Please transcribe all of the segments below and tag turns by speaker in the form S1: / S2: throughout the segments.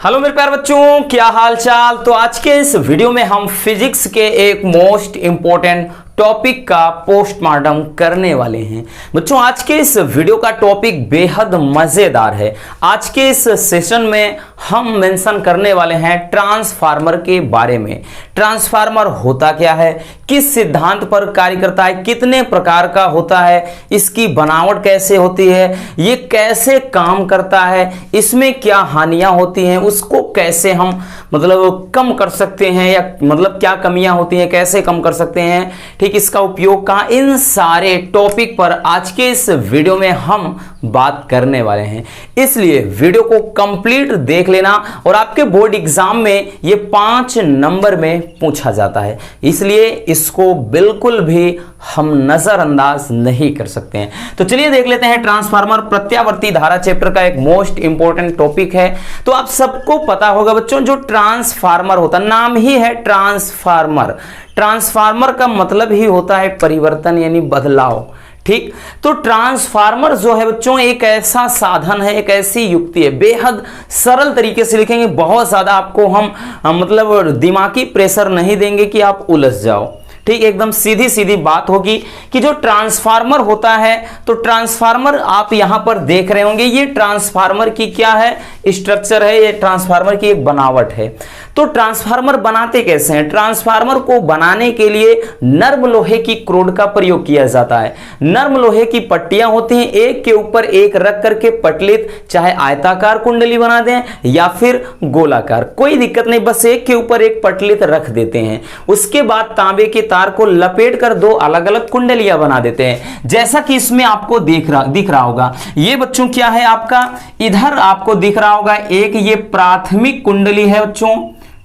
S1: Hello मेरे प्यारे बच्चों, क्या हाल चाल। तो आज के इस वीडियो में हम फिजिक्स के एक मोस्ट इंपॉर्टेंट टॉपिक का पोस्टमार्टम करने वाले हैं। बच्चों आज के इस वीडियो का टॉपिक बेहद मजेदार है। आज के इस सेशन में हम मेंशन करने वाले हैं ट्रांसफार्मर के बारे में। ट्रांसफार्मर होता क्या है, किस सिद्धांत पर कार्य करता है, कितने प्रकार का होता है, इसकी बनावट कैसे होती है, ये कैसे काम करता है, इसमें क्या हानियां होती हैं, उसको कैसे हम कम कर सकते हैं, या क्या कमियां होती हैं, कैसे कम कर सकते हैं, ठीक, इसका उपयोग कहां, इन सारे टॉपिक पर आज के इस वीडियो में हम बात करने वाले हैं। इसलिए वीडियो को कंप्लीट देख लेना। और आपके बोर्ड एग्जाम में ये 5 नंबर में पूछा जाता है, इसलिए इसको बिल्कुल भी हम नजरअंदाज नहीं कर सकते हैं। तो चलिए देख लेते हैं। ट्रांसफार्मर प्रत्यावर्ती धारा चैप्टर का एक मोस्ट इंपॉर्टेंट टॉपिक है। तो आप सबको पता होगा बच्चों, जो ट्रांसफार्मर होता है, नाम ही है ट्रांसफार्मर। ट्रांसफार्मर का मतलब ही होता है परिवर्तन यानी बदलाव, ठीक। तो ट्रांसफार्मर जो है बच्चों एक ऐसा साधन है, एक ऐसी युक्ति है, बेहद सरल तरीके से लिखेंगे, बहुत ज्यादा आपको हम दिमागी प्रेशर नहीं देंगे कि आप उलझ जाओ, ठीक। एकदम सीधी सीधी बात होगी कि जो ट्रांसफार्मर होता है, तो ट्रांसफार्मर आप यहां पर देख रहे होंगे, ये ट्रांसफार्मर की क्या है, स्ट्रक्चर है, ये ट्रांसफार्मर की एक बनावट है। तो ट्रांसफार्मर बनाते कैसे हैं? ट्रांसफार्मर को बनाने के लिए नर्म लोहे की क्रोड का प्रयोग किया जाता है। नर्म लोहे की पट्टियां होती हैं, एक के ऊपर एक रख करके पटलित, चाहे आयताकार कुंडली बना दें या फिर गोलाकार, कोई दिक्कत नहीं, बस एक के ऊपर एक पटलित रख देते हैं। उसके बाद तांबे के तार को लपेट कर 2 अलग अलग कुंडलियां बना देते हैं, जैसा कि इसमें आपको दिख रहा होगा। ये बच्चों क्या है आपका, इधर आपको दिख रहा होगा एक ये प्राथमिक कुंडली है बच्चों,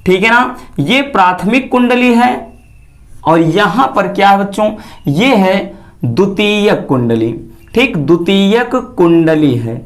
S1: ठीक है ना, ये प्राथमिक कुंडली है। और यहां पर क्या है बच्चों, ये है द्वितीयक कुंडली, ठीक, द्वितीयक कुंडली है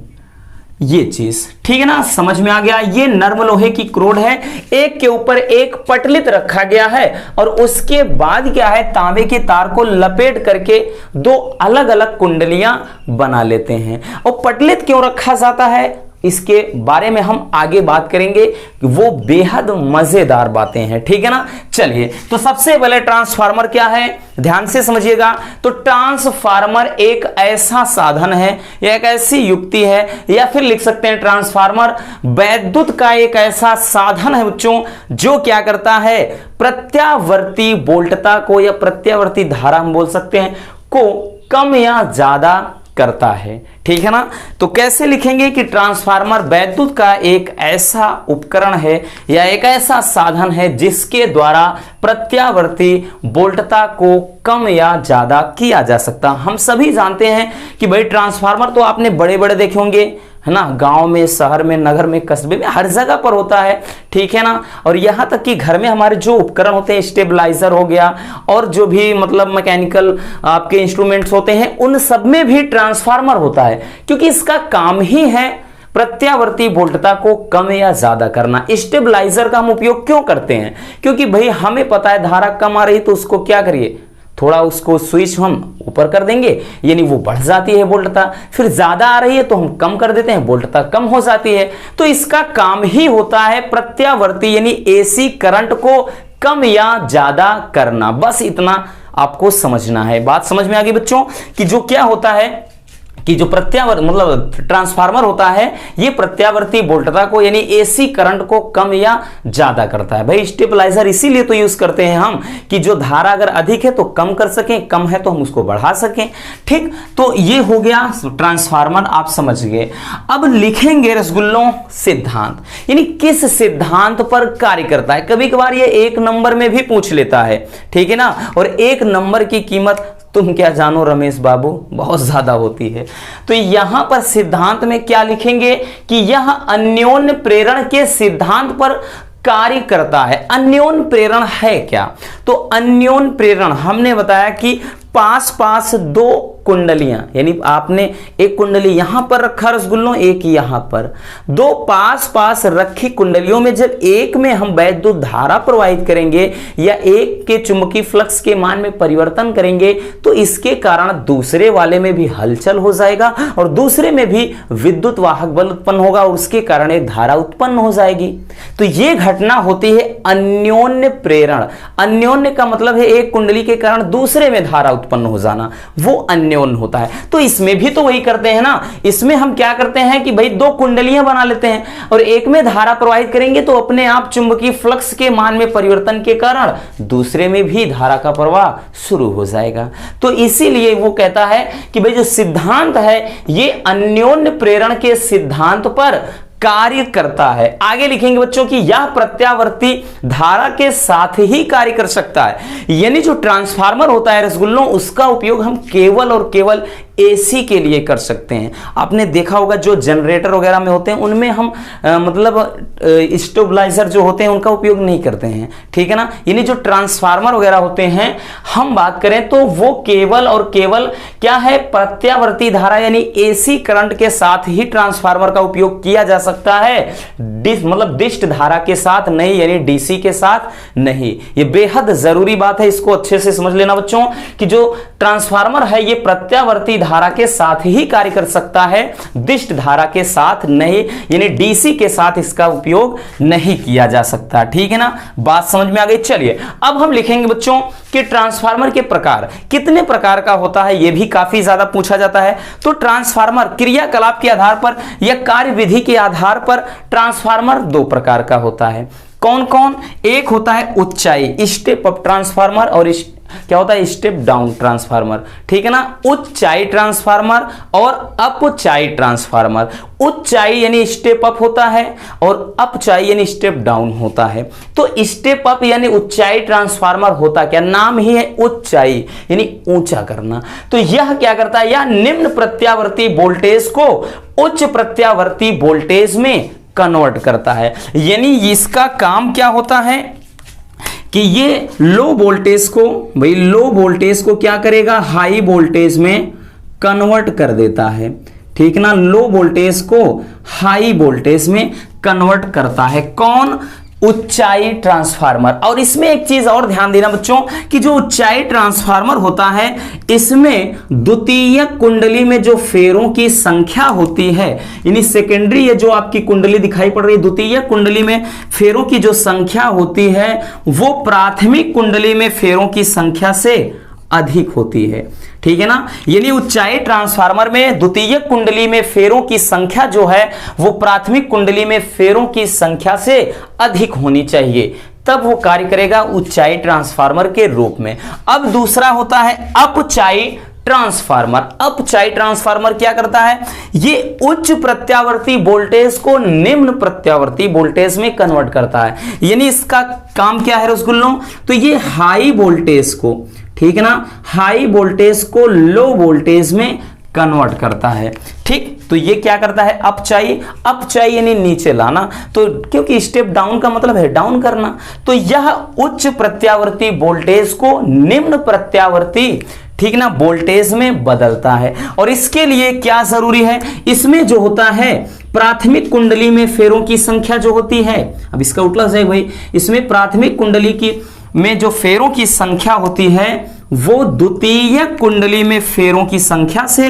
S1: ये चीज, ठीक है ना, समझ में आ गया। ये नर्म लोहे की क्रोड है, एक के ऊपर एक पटलित रखा गया है, और उसके बाद क्या है, तांबे के तार को लपेट करके 2 अलग अलग कुंडलियां बना लेते हैं। और पटलित क्यों रखा जाता है, इसके बारे में हम आगे बात करेंगे, वो बेहद मजेदार बातें हैं, ठीक है ना। चलिए, तो सबसे पहले ट्रांसफार्मर क्या है, ध्यान से समझिएगा। तो ट्रांसफार्मर एक ऐसा साधन है, या एक ऐसी युक्ति है, या फिर लिख सकते हैं ट्रांसफार्मर वैद्युत का एक ऐसा साधन है बच्चों, जो क्या करता है, प्रत्यावर्ती वोल्टता को, या प्रत्यावर्ती धारा हम बोल सकते हैं, को कम या ज्यादा करता है, ठीक है ना। तो कैसे लिखेंगे कि ट्रांसफार्मर वैद्युत का एक ऐसा उपकरण है, या एक ऐसा साधन है, जिसके द्वारा प्रत्यावर्ती वोल्टता को कम या ज्यादा किया जा सकता। हम सभी जानते हैं कि भाई ट्रांसफार्मर तो आपने बड़े बड़े देखे होंगे, है ना, गांव में, शहर में, नगर में, कस्बे में, हर जगह पर होता है, ठीक है ना। और यहां तक कि घर में हमारे जो उपकरण होते हैं, स्टेबलाइजर हो गया, और जो भी मैकेनिकल आपके इंस्ट्रूमेंट्स होते हैं, उन सब में भी ट्रांसफार्मर होता है, क्योंकि इसका काम ही है प्रत्यावर्ती वोल्टता को कम या ज्यादा करना। स्टेबलाइजर का हम उपयोग क्यों करते हैं, क्योंकि भाई हमें पता है धारा कम आ रही, तो उसको क्या करिए, थोड़ा उसको स्विच हम ऊपर कर देंगे, यानी वो बढ़ जाती है वोल्टता, फिर ज्यादा आ रही है तो हम कम कर देते हैं, वोल्टता कम हो जाती है। तो इसका काम ही होता है प्रत्यावर्ती यानी एसी करंट को कम या ज्यादा करना। बस इतना आपको समझना है। बात समझ में आ गई बच्चों, कि जो क्या होता है कि जो ट्रांसफार्मर होता है, ये प्रत्यावर्ती वोल्टता को यानी एसी करंट को कम या ज्यादा करता है। भाई स्टेबलाइजर इसीलिए तो यूज करते हैं हम, कि जो धारा अगर अधिक है तो कम कर सकें, कम है तो हम उसको बढ़ा सकें, ठीक। तो ये हो गया ट्रांसफार्मर, आप समझ गए। अब लिखेंगे रसगुल्लों सिद्धांत, यानी किस सिद्धांत पर कार्य करता है। कभी कभार ये 1 नंबर में भी पूछ लेता है, ठीक है ना। और 1 नंबर की कीमत तुम क्या जानो रमेश बाबू, बहुत ज्यादा होती है। तो यहां पर सिद्धांत में क्या लिखेंगे कि यह अन्योन्य प्रेरण के सिद्धांत पर कार्य करता है। अन्योन्य प्रेरण है क्या, तो अन्योन्य प्रेरण हमने बताया कि पास पास 2 कुंडलियां, यानी आपने एक कुंडली यहां पर रखा रसगुल्लों, एक यहां पर, दो पास पास रखी कुंडलियों में जब एक में हम वैद्युत धारा प्रवाहित करेंगे या एक के चुंबकीय फ्लक्स के मान में परिवर्तन करेंगे तो इसके कारण दूसरे वाले में भी हलचल हो जाएगा और दूसरे में भी विद्युत वाहक बल उत्पन्न होगा और उसके कारण एक धारा उत्पन्न हो जाएगी। तो यह घटना होती है अन्योन्य प्रेरण। अन्योन्य का मतलब है एक कुंडली के कारण दूसरे में धारा उत्पन्न हो जाना, वो अन्योन्य होता है। तो इसमें भी तो वही करते हैं ना, इसमें हम क्या करते हैं कि भाई दो कुंडलियां बना लेते हैं और एक में धारा प्रवाहित करेंगे तो अपने आप चुंबकीय फ्लक्स के मान में परिवर्तन के कारण दूसरे में भी धारा का प्रवाह शुरू हो जाएगा। तो इसीलिए वो कहता है कि भाई जो सिद्धांत है ये अन्योन्य प्रेरण के सिद्धांत पर कार्य करता है। आगे लिखेंगे बच्चों कि यह प्रत्यावर्ती धारा के साथ ही कार्य कर सकता है, यानी जो ट्रांसफार्मर होता है रसगुल्लों उसका उपयोग हम केवल और केवल एसी के लिए कर सकते हैं। आपने देखा होगा जो जनरेटर वगैरह में होते हैं उनमें हम मतलब स्टेबलाइजर जो होते हैं उनका उपयोग नहीं करते हैं, ठीक है ना। यानी जो ट्रांसफार्मर वगैरह होते हैं हम बात करें तो वो केवल और केवल क्या है, प्रत्यावर्ती धारा यानी एसी करंट के साथ ही ट्रांसफार्मर का उपयोग किया जा सकता है, मतलब डिस्ट धारा के साथ नहीं, यानी डीसी के साथ नहीं। ये बेहद जरूरी बात है, इसको अच्छे से समझ लेना बच्चों कि जो ट्रांसफार्मर है ये प्रत्यावर्ती धारा के साथ ही कार्य कर सकता है, डिस्ट धारा के साथ नहीं, यानी डीसी के साथ इसका उपयोग नहीं किया जा सकता, ठीक है ना। बात समझ में आ गई। चलिए अब हम लिखेंगे बच्चों कि ट्रांसफार्मर के प्रकार कितने प्रकार का होता है, यह भी काफी ज्यादा पूछा जाता है। तो ट्रांसफार्मर क्रियाकलाप के आधार पर या कार्य विधि के आधार पर ट्रांसफार्मर दो प्रकार का होता है। कौन कौन? एक होता है ऊंचाई स्टेप अप ट्रांसफार्मर और क्या होता है स्टेप डाउन ट्रांसफार्मर, ठीक है ना। ऊंचाई ट्रांसफार्मर और अपचाई ट्रांसफार्मर। ऊंचाई यानी स्टेप अप होता है और अपचाई यानी स्टेप डाउन होता है। तो स्टेप अप यानी ऊंचाई ट्रांसफार्मर होता क्या, नाम ही है ऊंचाई यानी ऊंचा करना। तो यह क्या करता है, यह निम्न प्रत्यावर्ती वोल्टेज को उच्च प्रत्यावर्ती वोल्टेज में कन्वर्ट करता है। यानी इसका काम क्या होता है कि ये लो वोल्टेज को, भाई लो वोल्टेज को क्या करेगा, हाई वोल्टेज में कन्वर्ट कर देता है, ठीक ना। लो वोल्टेज को हाई वोल्टेज में कन्वर्ट करता है कौन, ऊंचाई ट्रांसफार्मर। और इसमें एक चीज और ध्यान देना बच्चों कि जो ऊंचाई ट्रांसफार्मर होता है इसमें द्वितीय कुंडली में जो फेरों की संख्या होती है, यानी सेकेंडरी ये जो आपकी कुंडली दिखाई पड़ रही है, द्वितीय कुंडली में फेरों की जो संख्या होती है वो प्राथमिक कुंडली में फेरों की संख्या से अधिक होती है, ठीक है ना। यानी ऊंचाई ट्रांसफार्मर में द्वितीय कुंडली में फेरों की संख्या जो है वो प्राथमिक कुंडली में फेरों की संख्या से अधिक होनी चाहिए, तब वो कार्य करेगा ऊंचाई ट्रांसफार्मर के रूप में। अब दूसरा होता है अपचाई ट्रांसफार्मर। अपचाई ट्रांसफार्मर क्या करता है, ये उच्च प्रत्यावर्ती वोल्टेज को निम्न प्रत्यावर्ती वोल्टेज में कन्वर्ट करता है। यानी इसका काम क्या है रसगुल्लों, तो ये हाई वोल्टेज को, ठीक है ना, हाई वोल्टेज को लो वोल्टेज में कन्वर्ट करता है, ठीक। तो ये क्या करता है, अपचाई। अपचाई यानी नीचे लाना, तो क्योंकि स्टेप डाउन का मतलब है डाउन करना, तो यह उच्च प्रत्यावर्ती वोल्टेज को निम्न प्रत्यावर्ती, ठीक ना, वोल्टेज में बदलता है। और इसके लिए क्या जरूरी है, इसमें जो होता है प्राथमिक कुंडली में फेरों की संख्या जो होती है, अब इसका उल्टा है भाई, इसमें प्राथमिक कुंडली की में जो फेरों की संख्या होती है वो द्वितीय कुंडली में फेरों की संख्या से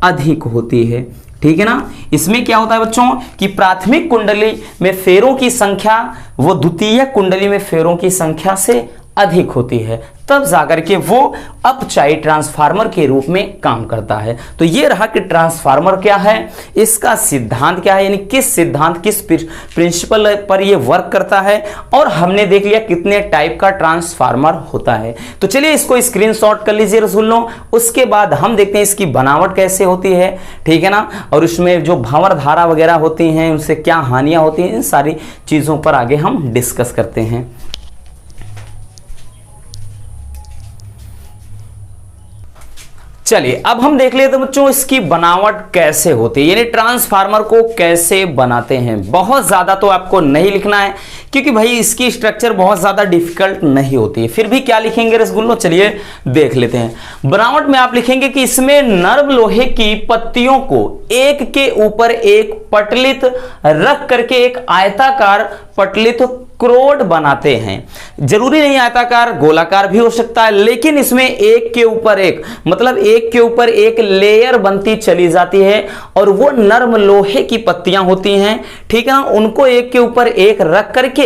S1: अधिक होती है, ठीक है ना। इसमें क्या होता है बच्चों कि प्राथमिक कुंडली में फेरों की संख्या वो द्वितीय कुंडली में फेरों की संख्या से अधिक होती है, तब जाकर के वो अपचाई ट्रांसफार्मर के रूप में काम करता है। तो ये रहा कि ट्रांसफार्मर क्या है, इसका सिद्धांत क्या है, यानी किस सिद्धांत किस प्रिंसिपल पर ये वर्क करता है, और हमने देख लिया कितने टाइप का ट्रांसफार्मर होता है। तो चलिए इसको स्क्रीनशॉट कर लीजिए रसगुल्लों, उसके बाद हम देखते हैं इसकी बनावट कैसे होती है, ठीक है ना, और उसमें जो भंवर धारा वगैरह होती हैं उनसे क्या हानियां होती हैं, इन सारी चीजों पर आगे हम डिस्कस करते हैं। चलिए अब हम देख लेते हैं बच्चों इसकी बनावट कैसे होती है, यानी ट्रांसफार्मर को कैसे बनाते हैं। बहुत ज्यादा तो आपको नहीं लिखना है क्योंकि भाई इसकी स्ट्रक्चर बहुत ज्यादा डिफिकल्ट नहीं होती है। फिर भी क्या लिखेंगे रसगुल्लो, चलिए देख लेते हैं। बनावट में आप लिखेंगे कि इसमें नर्म लोहे की पत्तियों को एक के ऊपर एक पटलित रख करके एक आयताकार पटलित क्रोड बनाते हैं। जरूरी नहीं आयताकार, गोलाकार भी हो सकता है, लेकिन इसमें एक के ऊपर एक मतलब एक के ऊपर एक लेयर बनती चली जाती है और वो नर्म लोहे की पत्तियां होती हैं, ठीक है ना। उनको एक के ऊपर एक रख करके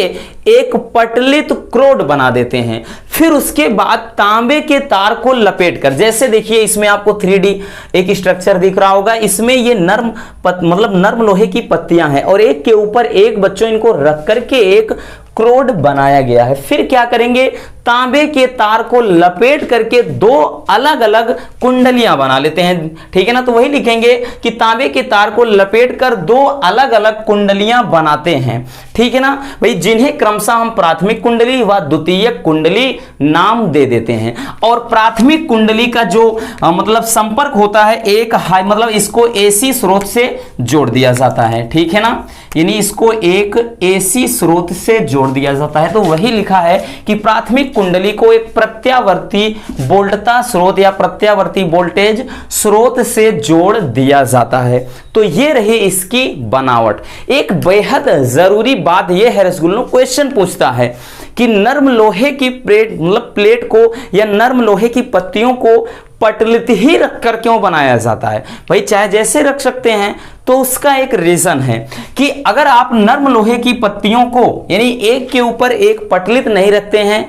S1: एक पटलित क्रोड बना देते हैं। फिर उसके बाद तांबे के तार को लपेटकर, जैसे देखिए इसमें आपको 3D एक स्ट्रक्चर दिख रहा होगा, इसमें ये मतलब नर्म लोहे की पत्तियां हैं और एक के ऊपर एक बच्चों इनको रख करके एक क्रोड बनाया गया है। फिर क्या करेंगे, तांबे के तार को लपेट करके दो अलग अलग कुंडलियां बना लेते हैं, ठीक है ना। तो वही लिखेंगे कि तांबे के तार को लपेट कर दो अलग अलग कुंडलियां बनाते हैं, ठीक है ना भाई, जिन्हें क्रमशः हम प्राथमिक कुंडली व द्वितीयक कुंडली नाम दे देते हैं। और प्राथमिक कुंडली का जो मतलब संपर्क होता है एक हाई मतलब इसको एसी स्रोत से जोड़ दिया जाता है, ठीक है ना, यानी इसको एक एसी स्रोत से जोड़ दिया जाता है। तो वही लिखा है कि प्राथमिक कुंडली को एक प्रत्यावर्ती वोल्टता स्रोत या प्रत्यावर्ती वोल्टेज स्रोत से जोड़ दिया जाता है। तो ये रही इसकी बनावट। एक बेहद जरूरी बात यह है रसगुल्लो, क्वेश्चन पूछता है कि नर्म लोहे की प्लेट को या नर्म लोहे की पत्तियों को पटलित ही रखकर क्यों बनाया जाता है। भाई चाहे जैसे रख सकते हैं, तो उसका एक रीजन है कि अगर आप नर्म लोहे की पत्तियों को यानी एक के ऊपर एक पटलित नहीं रखते हैं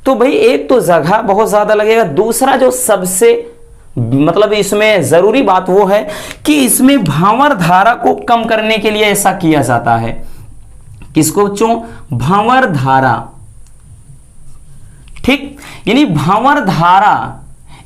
S1: तो भाई एक तो जगह बहुत ज्यादा लगेगा, दूसरा जो सबसे मतलब इसमें जरूरी बात वो है कि इसमें भंवर धारा को कम करने के लिए ऐसा किया जाता है। किसको बच्चों, भंवर धारा, ठीक, यानी भंवर धारा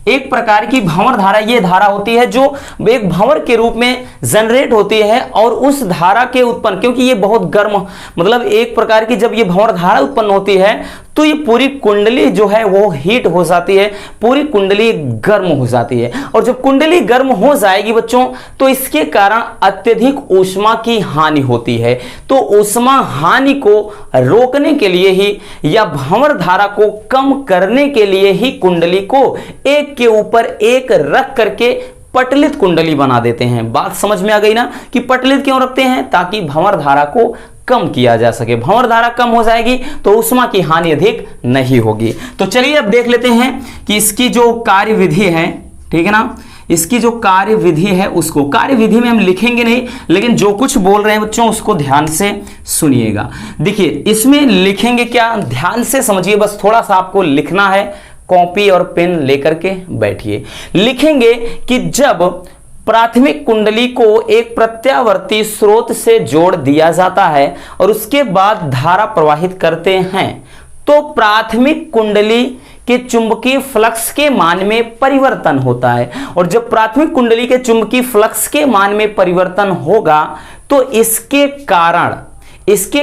S1: एक प्रकार की भंवर धारा ये धारा होती है जो एक भंवर के रूप में जनरेट होती है और उस धारा के उत्पन्न, क्योंकि ये बहुत गर्म मतलब एक प्रकार की जब ये भंवर धारा उत्पन्न होती है तो ये पूरी कुंडली जो है वो हीट हो जाती है, पूरी कुंडली गर्म हो जाती है। और जब कुंडली गर्म हो जाएगी बच्चों तो इसके कारण अत्यधिक ऊष्मा की हानि होती है। तो ऊष्मा हानि को रोकने के लिए ही या भंवर धारा को कम करने के लिए ही कुंडली को एक के ऊपर एक रख करके पटलित कुंडली बना देते हैं। बात समझ में आ गई ना कि पटलित क्यों रखते हैं, ताकि भंवर धारा को कम किया जा सके। भंवर धारा कम हो जाएगी तो ऊष्मा की हानि अधिक नहीं होगी। तो चलिए अब देख लेते हैं कि इसकी जो कार्य विधि है, ठीक है ना, इसकी जो कार्य विधि है उसको कार्य विधि में हम लिखेंगे नहीं, लेकिन जो कुछ बोल रहे हैं बच्चों उसको ध्यान से सुनिएगा। देखिए इसमें लिखेंगे क्या, ध्यान से समझिए, बस थोड़ा सा आपको लिखना है, कॉपी और पेन लेकर के बैठिए। लिखेंगे कि जब प्राथमिक कुंडली को एक प्रत्यावर्ती स्रोत से जोड़ दिया जाता है और उसके बाद धारा प्रवाहित करते हैं तो प्राथमिक कुंडली के चुंबकीय फ्लक्स के मान में परिवर्तन होता है। और जब प्राथमिक कुंडली के चुंबकीय फ्लक्स के मान में परिवर्तन होगा तो इसके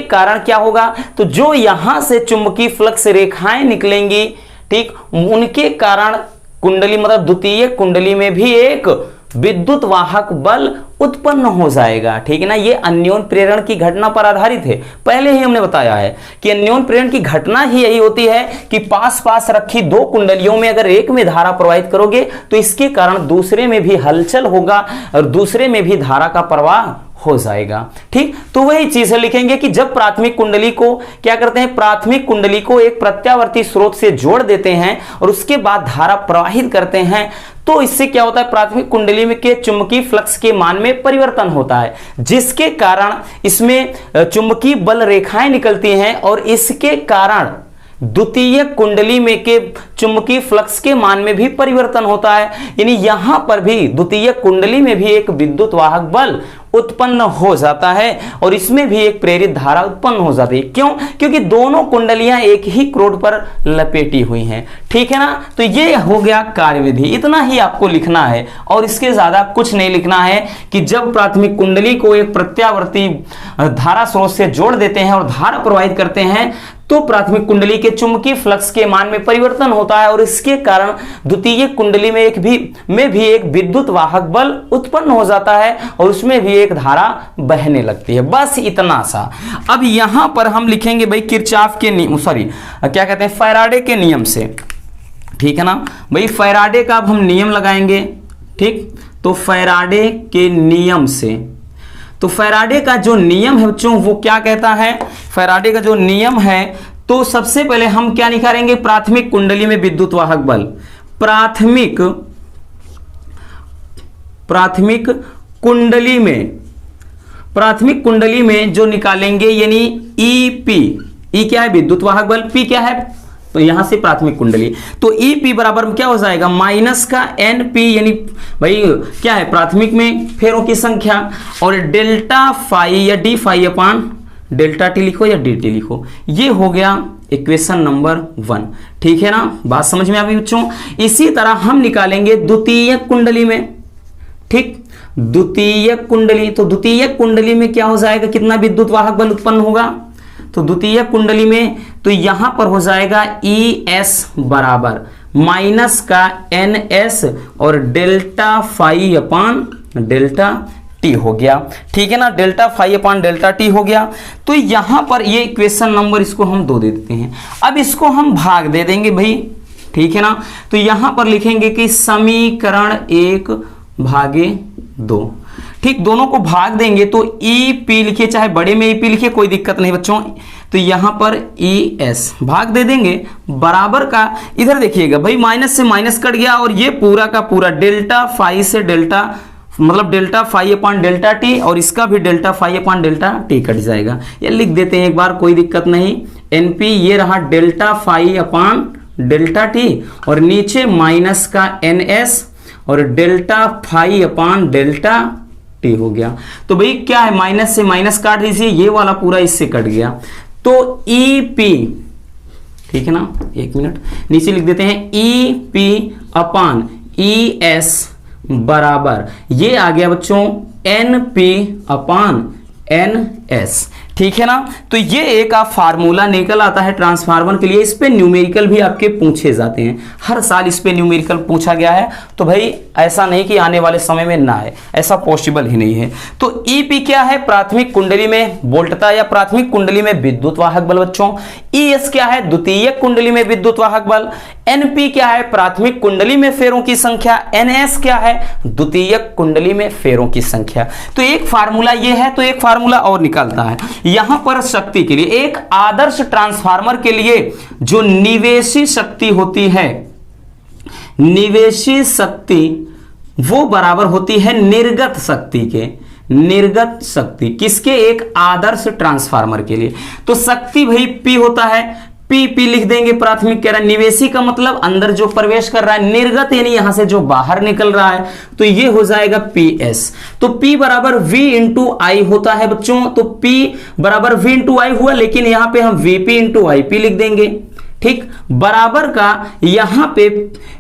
S1: कारण क्या होगा, तो जो यहां से चुंबकीय फ्लक्स रेखाएं निकलेंगी, ठीक, उनके कारण कुंडली मतलब द्वितीय कुंडली में भी एक विद्युत वाहक बल उत्पन्न हो जाएगा, ठीक है ना। ये अन्योन प्रेरण की घटना पर आधारित है। पहले ही हमने बताया है कि अन्योन प्रेरण की घटना ही यही होती है कि पास पास रखी दो कुंडलियों में अगर एक में धारा प्रवाहित करोगे तो इसके कारण दूसरे में भी हलचल होगा और दूसरे में भी धारा का प्रवाह हो जाएगा, ठीक। तो वही चीज है, लिखेंगे कि जब प्राथमिक कुंडली को क्या करते हैं, प्राथमिक कुंडली को एक प्रत्यावर्ती स्रोत से जोड़ देते हैं और उसके बाद धारा प्रवाहित करते हैं तो इससे क्या होता है, प्राथमिक कुंडली में के चुंबकीय फ्लक्स के मान में परिवर्तन होता है, जिसके कारण इसमें चुंबकीय बल रेखाएं निकलती हैं और इसके कारण द्वितीय कुंडली में के चुंबकीय फ्लक्स के मान में भी परिवर्तन होता है। यानी यहां पर भी द्वितीय कुंडली में भी एक विद्युत वाहक बल उत्पन्न हो जाता है और इसमें भी एक प्रेरित धारा उत्पन्न हो जाती है। क्यों? क्योंकि दोनों कुंडलियां एक ही क्रोड पर लपेटी हुई हैं। ठीक है ना। तो ये हो गया कार्यविधि, इतना ही आपको लिखना है और इसके ज्यादा कुछ नहीं लिखना है कि जब प्राथमिक कुंडली को एक प्रत्यावर्ती धारा स्रोत से जोड़ देते हैं और धारा प्रवाहित करते हैं तो प्राथमिक कुंडली के चुंबकीय फ्लक्स के मान में परिवर्तन होता है और इसके कारण द्वितीय कुंडली में भी एक विद्युत वाहक बल उत्पन्न हो जाता है और उसमें भी एक धारा बहने लगती है। बस इतना सा। अब यहां पर हम लिखेंगे भाई किरचॉफ के नियम, क्या कहते हैं, फैराडे के नियम से। ठीक है ना भाई, फैराडे का अब हम नियम लगाएंगे। ठीक, तो फैराडे के नियम से, तो फैराडे का जो नियम है बच्चों वो क्या कहता है, फैराडे का जो नियम है तो सबसे पहले हम क्या निकालेंगे, प्राथमिक कुंडली में विद्युत वाहक बल, प्राथमिक कुंडली में जो निकालेंगे यानी ईपी, ई क्या है विद्युत वाहक बल, पी क्या है, तो यहां से प्राथमिक कुंडली, तो ईपी बराबर क्या हो जाएगा माइनस का एनपी, यानी भाई क्या है प्राथमिक में फेरों की संख्या, और डेल्टा फाई या d phi upon delta t लिखो या डी टी लिखो। ये हो गया इक्वेशन नंबर 1। ठीक है ना, बात समझ में आ गई बच्चों। इसी तरह हम निकालेंगे द्वितीय कुंडली में। ठीक, द्वितीय कुंडली, तो द्वितीय कुंडली में क्या हो जाएगा, कितना विद्युत वाहक बल उत्पन्न होगा, तो द्वितीय कुंडली में तो यहां पर हो जाएगा ई एस बराबर माइनस का एन एस और delta phi upon delta t हो गया। ठीक है ना, delta phi upon delta t हो गया। तो यहां पर ये इक्वेशन नंबर इसको हम 2 दे देते हैं। अब इसको हम भाग दे देंगे भाई। ठीक है ना, तो यहां पर लिखेंगे कि समीकरण 1 भागे 2। ठीक, दोनों को भाग देंगे तो ई पी लिखिए, चाहे बड़े में ई पी लिखिए, कोई दिक्कत नहीं बच्चों। तो यहां पर ई एस भाग दे देंगे बराबर का, इधर देखिएगा भाई माइनस से माइनस कट गया और ये पूरा का पूरा डेल्टा फाई से डेल्टा, मतलब delta phi upon delta t, और इसका भी delta phi upon delta t cut जाएगा। ये लिख देते हैं एक बार, कोई दिक्कत नहीं। एनपी ये रहा delta phi upon delta t और नीचे माइनस का एन एस और delta phi upon delta t हो गया। तो भाई क्या है, माइनस से माइनस काट दीजिए, ये वाला पूरा इससे कट गया। तो ई पी, ठीक है ना, 1 मिनट नीचे लिख देते हैं, ई पी अपान ई एस बराबर ये आ गया बच्चों n p upon n s. ठीक है ना, तो ये एक आप फार्मूला निकल आता है ट्रांसफार्मर के लिए। इस पे न्यूमेरिकल भी आपके पूछे जाते हैं, हर साल इस पे न्यूमेरिकल पूछा गया है। तो भाई ऐसा नहीं कि आने वाले समय में ना है, ऐसा पॉसिबल ही नहीं है। तो ईपी क्या है, प्राथमिक कुंडली में वोल्टता या प्राथमिक कुंडली में विद्युत वाहक बल बच्चों। ईएस क्या है, द्वितीय कुंडली में विद्युत वाहक बल। एनपी क्या है, प्राथमिक कुंडली में फेरों की संख्या। एनएस क्या है, द्वितीय कुंडली में फेरों की संख्या। तो एक फार्मूला ये है, तो एक फार्मूला और निकलता है यहां पर शक्ति के लिए। एक आदर्श ट्रांसफार्मर के लिए जो निवेशी शक्ति होती है, निवेशी शक्ति वो बराबर होती है निर्गत शक्ति के। निर्गत शक्ति किसके, एक आदर्श ट्रांसफार्मर के लिए। तो शक्ति भाई पी होता है, पी लिख देंगे, प्राथमिक कह रहा है, निवेशी का मतलब अंदर जो प्रवेश कर रहा है, निर्गत यानी यहां से जो बाहर निकल रहा है, तो ये हो जाएगा पी एस। तो पी बराबर वी इंटू आई होता है बच्चों। तो पी बराबर वी इंटू आई हुआ, लेकिन यहां पे हम वीपी इंटू आई पी लिख देंगे। ठीक, बराबर का यहां पे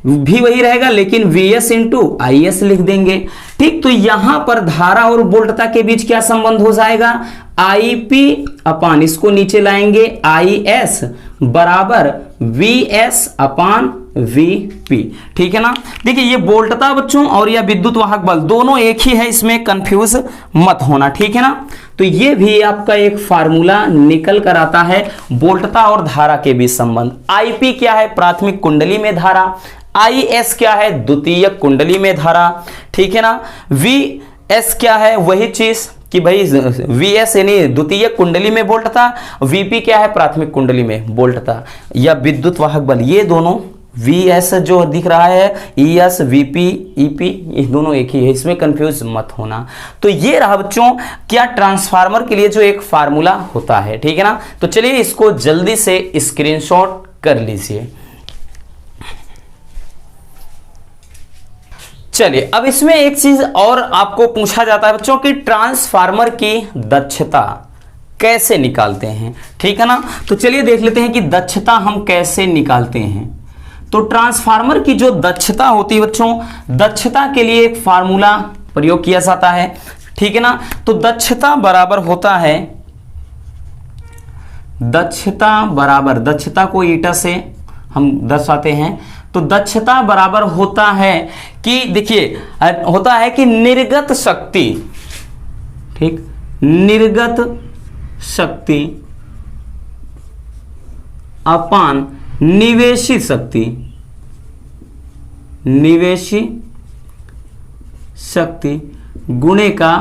S1: भी वही रहेगा, लेकिन वीएस इंटू आई एस लिख देंगे। ठीक, तो यहां पर धारा और वोल्टता के बीच क्या संबंध हो जाएगा, आई पी अपान, इसको नीचे लाएंगे, आई एस बराबर वी एस अपान वी पी। ठीक है ना, देखिए ये वोल्टता बच्चों और यह विद्युत वाहक बल दोनों एक ही है, इसमें कंफ्यूज मत होना। ठीक है ना, तो ये भी आपका एक फार्मूला निकल कर आता है वोल्टता और धारा के बीच संबंध। आईपी क्या है, प्राथमिक कुंडली में धारा। आई एस क्या है, द्वितीय कुंडली में धारा। ठीक है ना, वी एस क्या है, वही चीज कि भाई वी एस यानी द्वितीय कुंडली में वोल्टता, वीपी क्या है, प्राथमिक कुंडली में वोल्टता या विद्युत वाहक बल। ये दोनों वी एस जो दिख रहा है, ई एस वीपी ईपी, ये दोनों एक ही है, इसमें कंफ्यूज मत होना। तो ये रहा बच्चों क्या ट्रांसफार्मर के लिए जो एक फार्मूला होता है। ठीक है ना, तो चलिए इसको जल्दी से स्क्रीनशॉट कर लीजिए। चलिए अब इसमें एक चीज और आपको पूछा जाता है बच्चों कि ट्रांसफार्मर की दक्षता कैसे निकालते हैं, ठीक है ना। तो चलिए देख लेते हैं कि दक्षता हम कैसे निकालते हैं। तो ट्रांसफार्मर की जो दक्षता होती है बच्चों, दक्षता के लिए एक फार्मूला प्रयोग किया जाता है, ठीक है ना। तो दक्षता बराबर होता है, दक्षता बराबर, दक्षता को ईटा से हम दर्शाते हैं, तो दक्षता बराबर होता है कि देखिए होता है कि निर्गत शक्ति, ठीक, निर्गत शक्ति अपान निवेशित शक्ति, निवेशित शक्ति गुणे का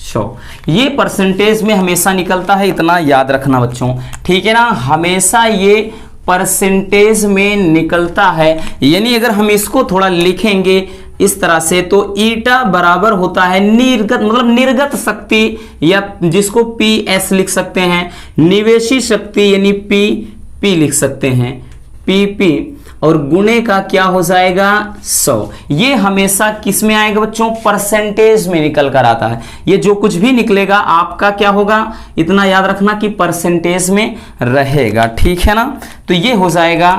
S1: 100। ये परसेंटेज में हमेशा निकलता है, इतना याद रखना बच्चों, ठीक है ना। हमेशा ये परसेंटेज में निकलता है, यानी अगर हम इसको थोड़ा लिखेंगे इस तरह से तो ईटा बराबर होता है निर्गत, मतलब निर्गत शक्ति, या जिसको PS लिख सकते हैं, निवेशी शक्ति यानी PP लिख सकते हैं, PP, और गुणे का क्या हो जाएगा 100। ये हमेशा किस में आएगा बच्चों, परसेंटेज में निकल कर आता है। ये जो कुछ भी निकलेगा आपका क्या होगा, इतना याद रखना कि परसेंटेज में रहेगा, ठीक है ना। तो ये हो जाएगा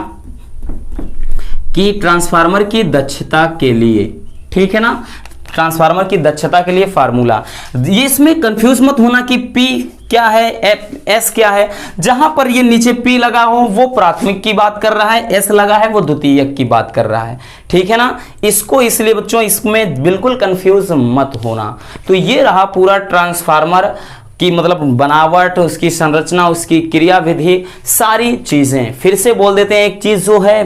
S1: कि ट्रांसफार्मर की दक्षता के लिए, ठीक है ना, ट्रांसफार्मर की दक्षता के लिए फार्मूला। ये इसमें कंफ्यूज मत होना कि P क्या है, S क्या है। जहां पर ये नीचे P लगा हो वो प्राथमिक की बात कर रहा है, S लगा है वो द्वितीयक की बात कर रहा है, ठीक है ना। इसको इसलिए बच्चों इसमें बिल्कुल कंफ्यूज मत होना। तो ये रहा पूरा ट्रांसफार्मर की मतलब बनावट, उसकी संरचना, उसकी क्रियाविधि, सारी चीजें। फिर से बोल देते हैं एक चीज जो है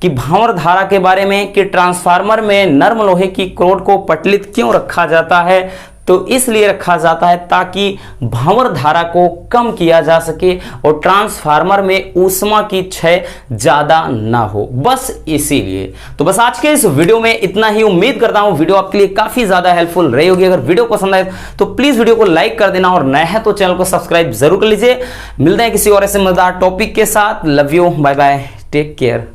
S1: कि भंवर धारा के बारे में, कि ट्रांसफार्मर में नर्म लोहे की क्रोड को पटलित क्यों रखा जाता है। तो इसलिए रखा जाता है ताकि भंवर धारा को कम किया जा सके और ट्रांसफार्मर में ऊष्मा की क्षय ज्यादा ना हो, बस इसीलिए। तो बस आज के इस वीडियो में इतना ही। उम्मीद करता हूं वीडियो आपके लिए काफी ज्यादा हेल्पफुल रही होगी। अगर वीडियो पसंद आए तो प्लीज वीडियो को लाइक कर देना, और नया है तो चैनल को सब्सक्राइब जरूर कर लीजिए। मिलते हैं किसी और ऐसे मजेदार टॉपिक के साथ। Love you, bye bye, take care.